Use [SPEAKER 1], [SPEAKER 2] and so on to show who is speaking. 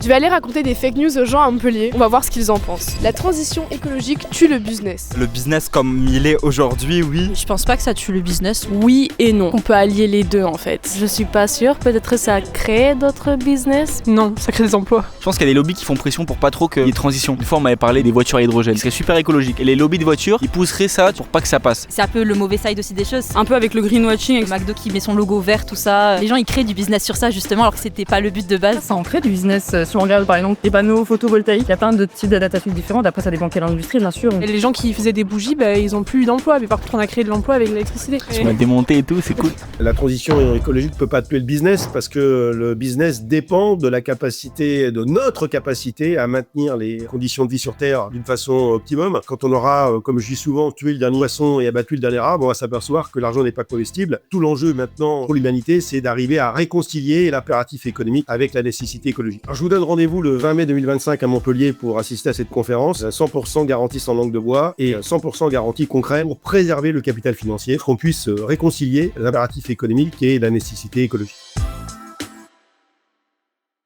[SPEAKER 1] Je vais aller raconter des fake news aux gens à Montpellier, on va voir ce qu'ils en pensent. La transition écologique tue le business.
[SPEAKER 2] Le business comme il est aujourd'hui, oui.
[SPEAKER 3] Je pense pas que ça tue le business.
[SPEAKER 1] Oui et non, on peut allier les deux en fait.
[SPEAKER 4] Je suis pas sûre, peut-être que ça crée d'autres business.
[SPEAKER 1] Non, ça crée des emplois.
[SPEAKER 5] Je pense qu'il y a des lobbies qui font pression pour pas trop qu'il y ait transition. Une fois on m'avait parlé des voitures à hydrogène, ce serait super écologique. Et les lobbies de voitures, ils pousseraient ça pour pas que ça passe.
[SPEAKER 3] C'est un peu le mauvais side aussi des choses. Un peu avec le greenwashing, avec McDo qui met son logo vert, tout ça. Les gens ils créent du business sur ça justement alors que c'était pas le but de base.
[SPEAKER 6] Ça en crée du business. Si on regarde par exemple les panneaux photovoltaïques, il y a plein de types d'adaptatifs différents. Après ça dépend de quelle industrie bien sûr.
[SPEAKER 1] Et les gens qui faisaient des bougies, ils ont plus d'emploi. Mais par contre on a créé de l'emploi avec l'électricité.
[SPEAKER 5] On a démonté et tout, c'est cool.
[SPEAKER 7] La transition écologique ne peut pas tuer le business parce que le business dépend de la capacité, de notre capacité à maintenir les conditions de vie sur Terre d'une façon optimum. Quand on aura, comme je dis souvent, tué le dernier moisson et abattu le dernier arbre, on va s'apercevoir que l'argent n'est pas comestible. Tout l'enjeu maintenant pour l'humanité, c'est d'arriver à réconcilier l'impératif économique avec la nécessité écologique. Alors, je vous donne rendez-vous le 20 mai 2025 à Montpellier pour assister à cette conférence. 100% garantie sans langue de bois et 100% garantie concrète pour préserver le capital financier, pour qu'on puisse réconcilier l'impératif économique et la nécessité écologique.